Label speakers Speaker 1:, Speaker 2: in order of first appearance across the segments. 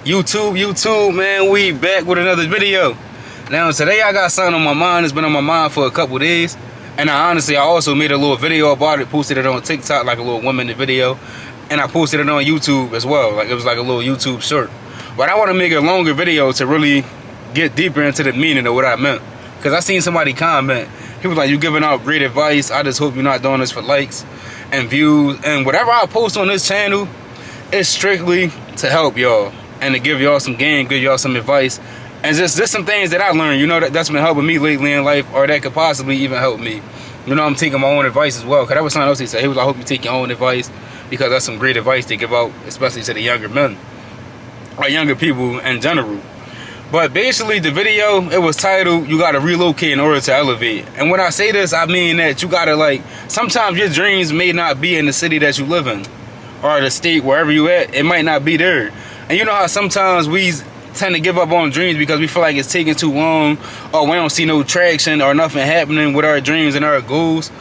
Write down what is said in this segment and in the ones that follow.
Speaker 1: YouTube, man, we back with another video. Now, today I got something on my mind. It's been on my mind for a couple days. And I also made a little video about it, posted it on TikTok, like a little 1 minute video. And I posted it on YouTube as well. Like it was like a little YouTube short. But I want to make a longer video to really get deeper into the meaning of what I meant. Because I seen somebody comment. He was like, you giving out great advice. I just hope you're not doing this for likes and views. And whatever I post on this channel, it's strictly to help y'all. And to give y'all some game, give y'all some advice. And just some things that I learned, you know, that's been helping me lately in life, or that could possibly even help me. You know, I'm taking my own advice as well. Because that was something else he said. He was like, I hope you take your own advice, because that's some great advice to give out, especially to the younger men. Or younger people in general. But basically, the video, it was titled, you gotta relocate in order to elevate. And when I say this, I mean that you gotta, like, sometimes your dreams may not be in the city that you live in. Or the state, wherever you at, it might not be there. And you know how sometimes we tend to give up on dreams because we feel like it's taking too long, or we don't see no traction or nothing happening with our dreams and our goals.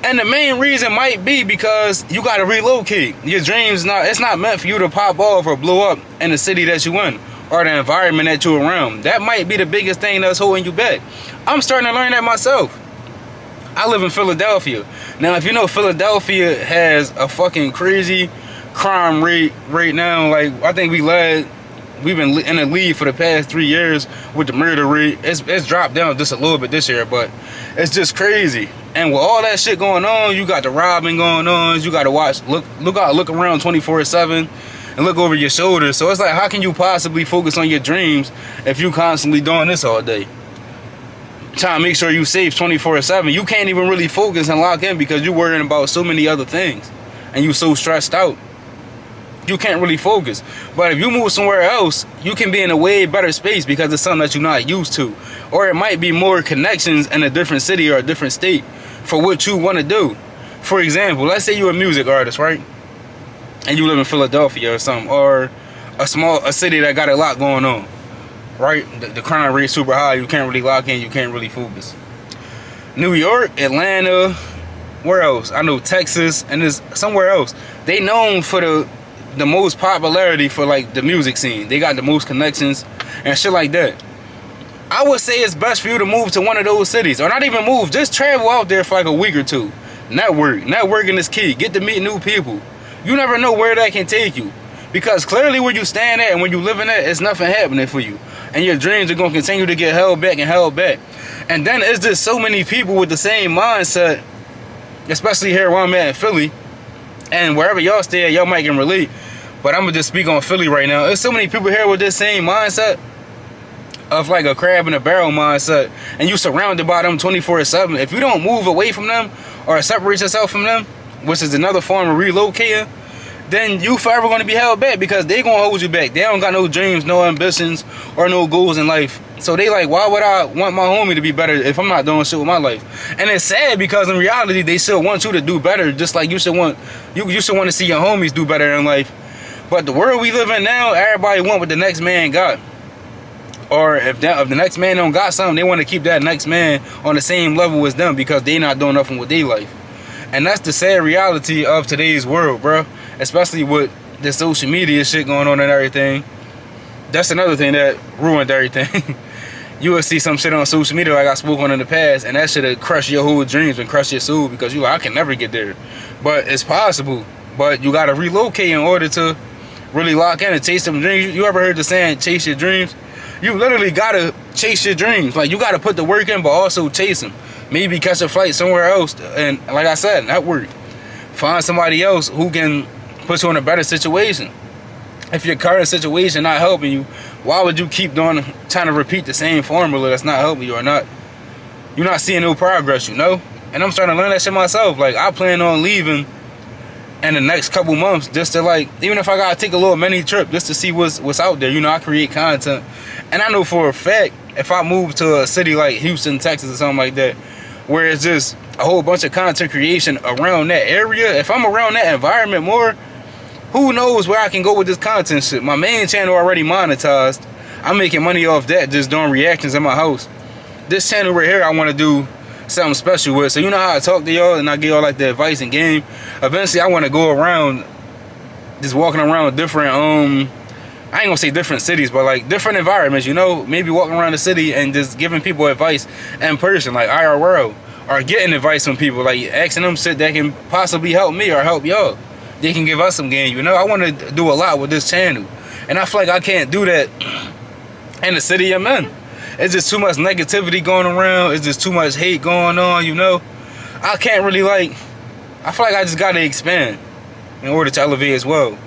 Speaker 1: And the main reason might be because you got to relocate. Your dreams, it's not meant for you to pop off or blow up in the city that you in, or the environment that you're around. That might be the biggest thing that's holding you back. I'm starting to learn that myself. I live in Philadelphia. Now, if you know, Philadelphia has a fucking crazy crime rate right now. Like, I think we've been in the lead for the past 3 years with the murder rate. It's dropped down just a little bit this year, but it's just crazy. And with all that shit going on, you got the robbing going on. You got to look around 24/7 and look over your shoulder. So it's like, how can you possibly focus on your dreams if you constantly doing this all day? Trying to make sure you safe 24/7. You can't even really focus and lock in because you're worrying about so many other things, and you so stressed out. You can't really focus. But if you move somewhere else, you can be in a way better space because it's something that you're not used to. Or it might be more connections in a different city or a different state for what you want to do. For example, let's say you're a music artist, right? And you live in Philadelphia or something, or a city that got a lot going on, right? The crime rate super high. You can't really lock in. You can't really focus. New York, Atlanta, where else? I know Texas, and there's somewhere else. They known for the most popularity for, like, the music scene. They got the most connections and shit like that. I would say it's best for you to move to one of those cities, or not even move, just travel out there for like a week or two. Networking is key. Get to meet new people. You never know where that can take you, because clearly where you stand at and where you living at, it's nothing happening for you, and your dreams are going to continue to get held back and held back. And then it's just so many people with the same mindset, especially here where I'm at in Philly, and wherever y'all stay at, y'all might can relate. But I'm going to just speak on Philly right now. There's so many people here with this same mindset of like a crab in a barrel mindset. And you surrounded by them 24/7. If you don't move away from them or separate yourself from them, which is another form of relocating, then you forever going to be held back because they going to hold you back. They don't got no dreams, no ambitions, or no goals in life. So they like, why would I want my homie to be better if I'm not doing shit with my life? And it's sad because in reality, they still want you to do better, just like you should want to see your homies do better in life. But the world we live in now, everybody want what the next man got. Or if the next man don't got something, they want to keep that next man on the same level as them because they not doing nothing with their life. And that's the sad reality of today's world, bro. Especially with the social media shit going on and everything. That's another thing that ruined everything. You will see some shit on social media like I spoke on in the past, and that shit will crush your whole dreams and crush your soul because you like, I can never get there. But it's possible. But you got to relocate in order to really lock in and chase some dreams. You ever heard the saying, chase your dreams? You literally gotta chase your dreams. Like, you gotta put the work in, but also chase them. Maybe catch a flight somewhere else, and like I said, network. Find somebody else who can put you in a better situation. If your current situation not helping you, why would you keep trying to repeat the same formula that's not helping you, or not? You're not seeing no progress, you know? And I'm starting to learn that shit myself. Like, I plan on leaving in the next couple months just to, like, even if I gotta take a little mini trip just to see what's out there. You know, I create content, and I know for a fact if I move to a city like Houston, Texas, or something like that, where it's just a whole bunch of content creation around that area, if I'm around that environment more, who knows where I can go with this content shit. My main channel already monetized. I'm making money off that, just doing reactions in my house. This channel right here, I want to do something special with. So you know how I talk to y'all and I give y'all like the advice and game. Eventually I want to go around just walking around different I ain't gonna say different cities, but like different environments, you know, maybe walking around the city and just giving people advice in person, like IRL, or getting advice from people, like asking them shit that can possibly help me or help y'all. They can give us some game, you know. I want to do a lot with this channel, and I feel like I can't do that in the city I'm in. It's just too much negativity going around. It's just too much hate going on, you know. I can't really like. I feel like I just gotta expand in order to elevate as well.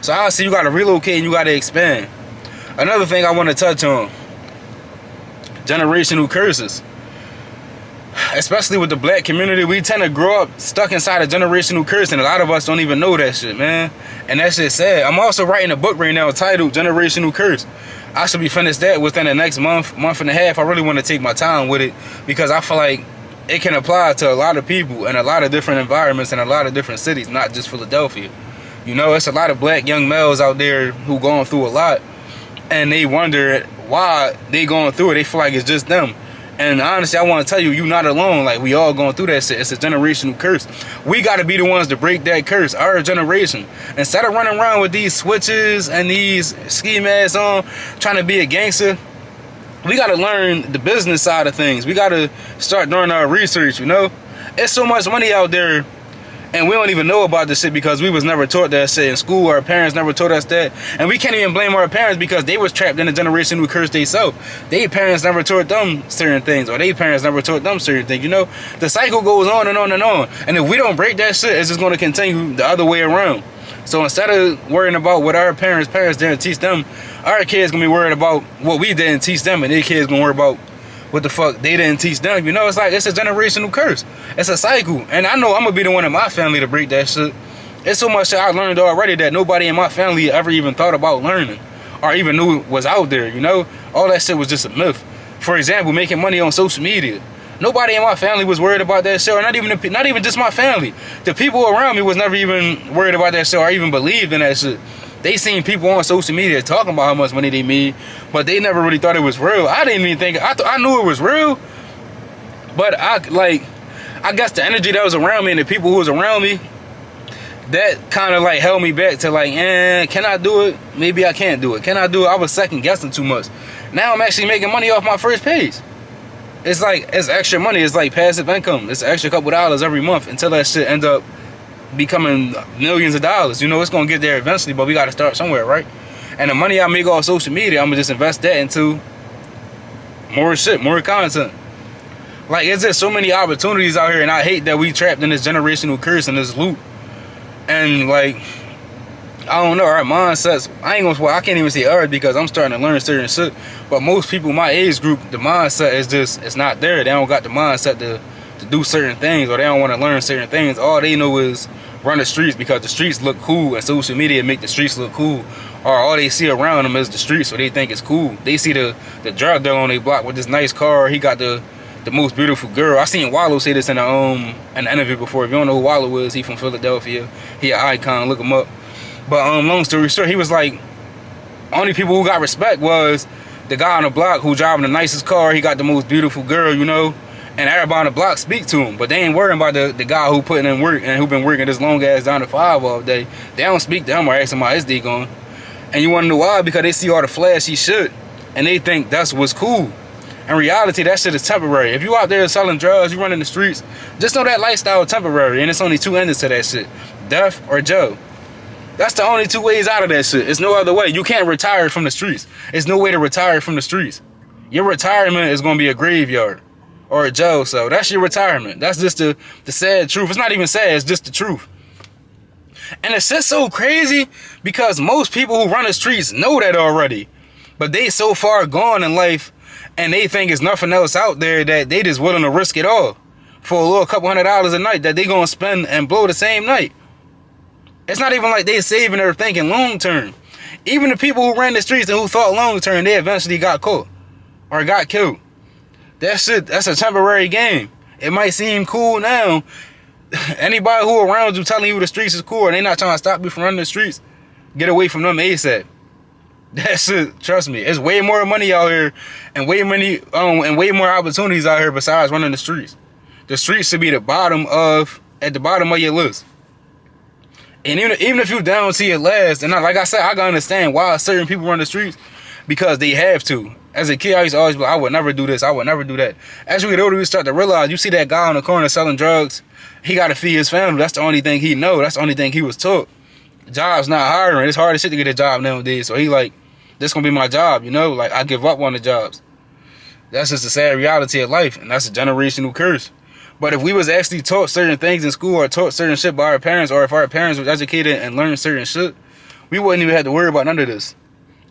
Speaker 1: So I see you gotta relocate and you gotta expand. Another thing I want to touch on: generational curses. Especially with the black community, we tend to grow up stuck inside a generational curse, and a lot of us don't even know that shit, man. And that shit's sad. I'm also writing a book right now titled Generational Curse. I should be finished that within the next month and a half. I really want to take my time with it because I feel like it can apply to a lot of people in a lot of different environments and a lot of different cities, not just Philadelphia. You know, it's a lot of black young males out there who going through a lot, and they wonder why they going through it. They feel like it's just them. And honestly, I want to tell you, you're not alone. Like, we all going through that shit. It's a generational curse. We got to be the ones to break that curse. Our generation. Instead of running around with these switches and these ski masks on, trying to be a gangster, we got to learn the business side of things. We got to start doing our research, you know? There's so much money out there, and we don't even know about this shit because we was never taught that shit in school. Our parents never taught us that. And we can't even blame our parents because they was trapped in a generation who cursed themselves. Their parents never taught them certain things, or their parents never taught them certain things, you know? The cycle goes on and on and on. And if we don't break that shit, it's just going to continue the other way around. So instead of worrying about what our parents didn't teach them, our kids going to be worried about what we didn't teach them, and their kids going to worry about what the fuck they didn't teach them. You know, it's like, it's a generational curse. It's a cycle. And I know I'm gonna be the one in my family to break that shit. It's so much shit I learned already that nobody in my family ever even thought about learning or even knew was out there, you know? All that shit was just a myth. For example, making money on social media. Nobody in my family was worried about that shit, or not even just my family. The people around me was never even worried about that shit or even believed in that shit. They seen people on social media talking about how much money they made, but they never really thought it was real. I didn't even think, I knew it was real, but I guess the energy that was around me and the people who was around me, that kind of like held me back to like, can I do it? Maybe I can't do it. Can I do it? I was second guessing too much. Now I'm actually making money off my first page. It's like, it's extra money. It's like passive income. It's an extra couple dollars every month until that shit ends up becoming millions of dollars. You know, it's gonna get there eventually, but we gotta start somewhere, right? And the money I make off social media, I'm gonna just invest that into more shit, more content. Like, it's just so many opportunities out here, and I hate that we trapped in this generational curse and this loop. And like, I don't know, our mindsets, I can't even say ours because I'm starting to learn certain shit, but most people my age group, the mindset is just, it's not there. They don't got the mindset to do certain things, or they don't want to learn certain things. All they know is run the streets because the streets look cool, and social media make the streets look cool, or all they see around them is the streets, so they think it's cool. They see the drug dealer on their block with this nice car. He got the most beautiful girl. I seen Wallow say this in an interview before. If you don't know who Wallow is, he from Philadelphia. He an icon, look him up. But long story short, he was like, only people who got respect was the guy on the block who driving the nicest car. He got the most beautiful girl, you know. And everybody on the block speak to him, but they ain't worrying about the guy who putting in work and who been working this long ass down to 5 all day. They don't speak to him or ask him how his day going. And you want to know why? Because they see all the flashy shit and they think that's what's cool. In reality, that shit is temporary. If you out there selling drugs, you running the streets, just know that lifestyle is temporary, and it's only two endings to that shit: death or jail. That's the only two ways out of that shit. It's no other way. You can't retire from the streets. There's no way to retire from the streets. Your retirement is going to be a graveyard or a jail cell. That's your retirement. That's just the sad truth. It's not even sad, it's just the truth. And it's just so crazy because most people who run the streets know that already. But they so far gone in life and they think there's nothing else out there that they just willing to risk it all for a little couple $100 a night that they gonna spend and blow the same night. It's not even like they saving or thinking long term. Even the people who ran the streets and who thought long term, they eventually got caught or got killed. That shit, that's a temporary game. It might seem cool now. Anybody who around you telling you the streets is cool and they not trying to stop you from running the streets, get away from them ASAP. That shit, trust me, it's way more money out here and way more opportunities out here besides running the streets. The streets should be at the bottom of your list. And even if you down to your last, and like I said, I can understand why certain people run the streets, because they have to. As a kid, I used to always be like, I would never do this, I would never do that. As we get older, we start to realize, you see that guy on the corner selling drugs, he got to feed his family. That's the only thing he know. That's the only thing he was taught. Jobs not hiring. It's hard as shit to get a job nowadays. So he like, this gonna be my job, you know? Like, I give up on the jobs. That's just the sad reality of life, and that's a generational curse. But if we was actually taught certain things in school, or taught certain shit by our parents, or if our parents was educated and learned certain shit, we wouldn't even have to worry about none of this.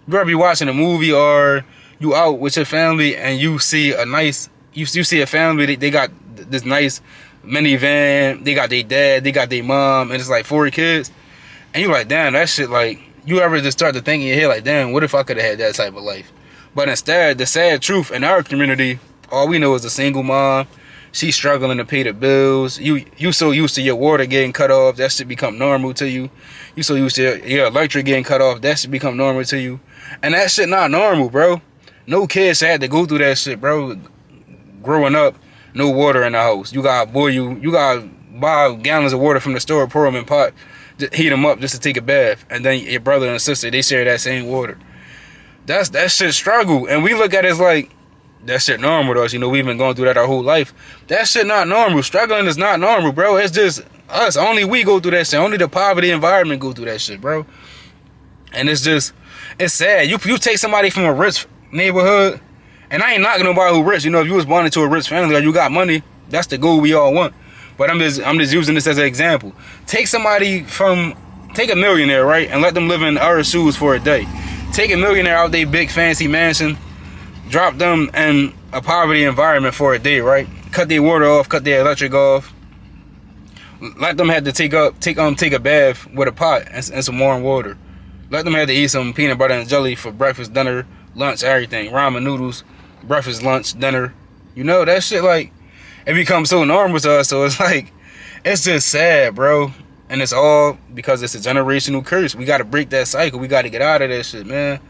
Speaker 1: You ever be watching a movie, or you out with your family and you see a nice, you see a family, they got this nice minivan, they got their dad, they got their mom, and it's like 4 kids, and you're like, damn, that shit, like, you ever just start to think in your head like, damn, what if I could have had that type of life? But instead, the sad truth in our community, all we know is a single mom. She's struggling to pay the bills. You so used to your water getting cut off, that should become normal to you. You so used to your electric getting cut off, that should become normal to you. And that shit not normal, bro. No kid should have to go through that shit, bro. Growing up, no water in the house. You gotta buy gallons of water from the store, pour them in pot, heat them up just to take a bath. And then your brother and sister, they share that same water. That shit struggle. And we look at it as like, that shit normal to us, you know, we've been going through that our whole life. That shit not normal. Struggling is not normal, bro. It's just us. Only we go through that shit. Only the poverty environment go through that shit, bro. And it's sad. You take somebody from a rich neighborhood, and I ain't knocking nobody who rich, you know, if you was born into a rich family or you got money, that's the goal we all want. But I'm just using this as an example. Take a millionaire, right, and let them live in our shoes for a day. Take a millionaire out their big fancy mansion, drop them in a poverty environment for a day, right? Cut their water off, cut their electric off. Let them have to take a bath with a pot and some warm water. Let them have to eat some peanut butter and jelly for breakfast, dinner, lunch, everything. Ramen noodles, breakfast, lunch, dinner. You know, that shit, like, it becomes so normal to us. So it's like, it's just sad, bro. And it's all because it's a generational curse. We got to break that cycle. We got to get out of that shit, man.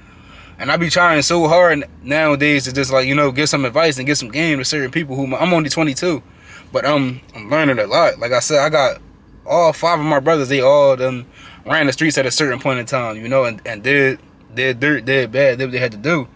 Speaker 1: And I be trying so hard nowadays to just, like, you know, give some advice and give some game to certain people who, I'm only 22, but I'm learning a lot. Like I said, I got all 5 of my brothers, they all ran the streets at a certain point in time, you know, and did dirt, did bad, did what they had to do.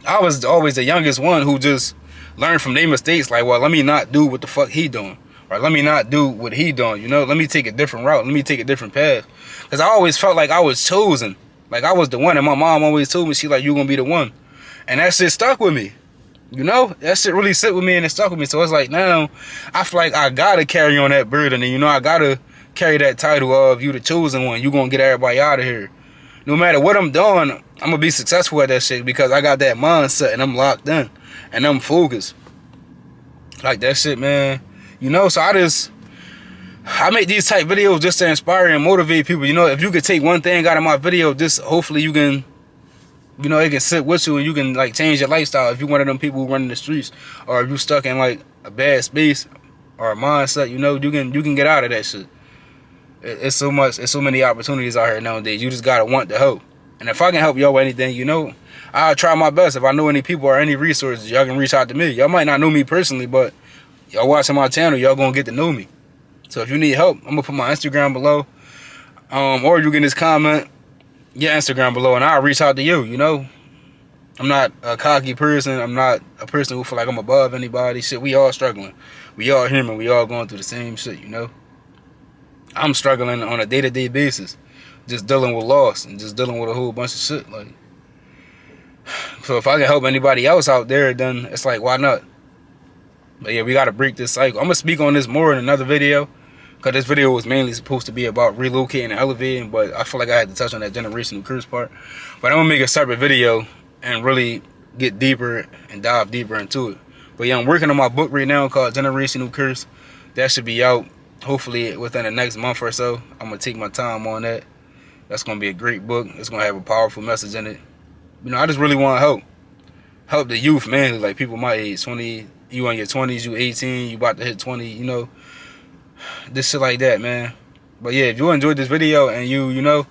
Speaker 1: I was always the youngest one who just learned from their mistakes, like, well, let me not do what the fuck he doing. Or let me not do what he doing, you know? Let me take a different route. Let me take a different path. Because I always felt like I was chosen. Like, I was the one, and my mom always told me, she like, you gonna be the one. And that shit stuck with me. You know? That shit really sit with me, and it stuck with me. So it's like, now, I feel like I gotta carry on that burden. And, you know, I gotta carry that title of, you the chosen one. You gonna get everybody out of here. No matter what I'm doing, I'm gonna be successful at that shit because I got that mindset, and I'm locked in. And I'm focused. Like, that shit, man. You know, so I make these type videos just to inspire and motivate people. You know, if you could take one thing out of my video, just hopefully you can, you know, it can sit with you and you can, like, change your lifestyle. If you're one of them people who run in the streets, or if you're stuck in, like, a bad space or a mindset, you know, you can get out of that shit. It's so many opportunities out here nowadays. You just gotta want to help. And if I can help y'all with anything, you know, I'll try my best. If I know any people or any resources, y'all can reach out to me. Y'all might not know me personally, but y'all watching my channel, y'all gonna get to know me. So if you need help, I'm gonna put my Instagram below. Or you can just comment your Instagram below and I'll reach out to you, you know. I'm not a cocky person. I'm not a person who feel like I'm above anybody. Shit, we all struggling. We all human. We all going through the same shit, you know. I'm struggling on a day-to-day basis. Just dealing with loss and just dealing with a whole bunch of shit. Like, so if I can help anybody else out there, then it's like, why not? But yeah, we gotta break this cycle. I'm gonna speak on this more in another video, because this video was mainly supposed to be about relocating and elevating, but I feel like I had to touch on that generational curse part. But I'm gonna make a separate video and really get deeper and dive deeper into it. But yeah, I'm working on my book right now called Generational Curse. That should be out hopefully within the next month or so. I'm gonna take my time on that. That's gonna be a great book. It's gonna have a powerful message in it. You know, I just really want to help the youth, man. Like people my age, 20, you in your 20s, you 18, you about to hit 20, you know, this shit like that, man. But yeah, if you enjoyed this video and you know,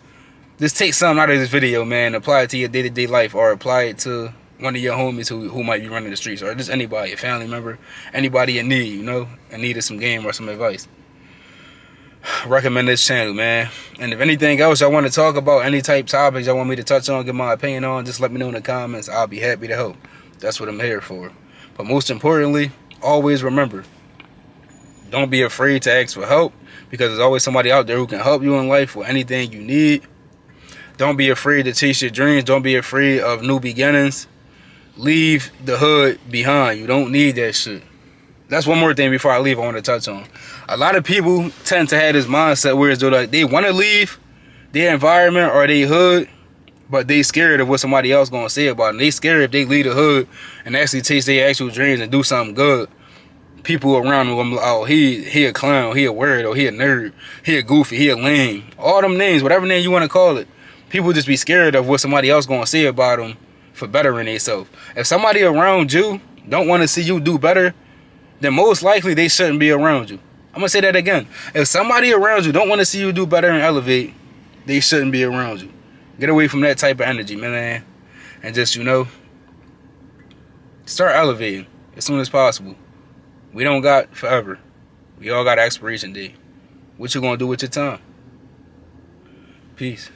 Speaker 1: just take something out of this video, man, apply it to your day-to-day life, or apply it to one of your homies who might be running the streets, or just anybody, a family member, anybody in need, you know, and needed some game or some advice. recommend this channel, man. And if anything else y'all want to talk about, any type topics y'all want me to touch on, give my opinion on, just let me know in the comments. I'll be happy to help. That's what I'm here for. But most importantly, always remember, don't be afraid to ask for help, because there's always somebody out there who can help you in life with anything you need. Don't be afraid to chase your dreams. Don't be afraid of new beginnings. Leave the hood behind. You don't need that shit. That's one more thing before I leave I want to touch on. A lot of people tend to have this mindset where it's like they want to leave their environment or their hood, but they scared of what somebody else gonna say about them. They scared if they leave the hood and actually chase their actual dreams and do something good, people around them gonna be like, oh, he a clown, he a weirdo, he a nerd, he a goofy, he a lame. All them names, whatever name you want to call it. People just be scared of what somebody else gonna say about them for bettering themselves. If somebody around you don't want to see you do better, then most likely they shouldn't be around you. I'm gonna say that again. If somebody around you don't want to see you do better and elevate, they shouldn't be around you. Get away from that type of energy, man. And just, start elevating as soon as possible. We don't got forever. We all got an expiration date. What you gonna do with your time? Peace.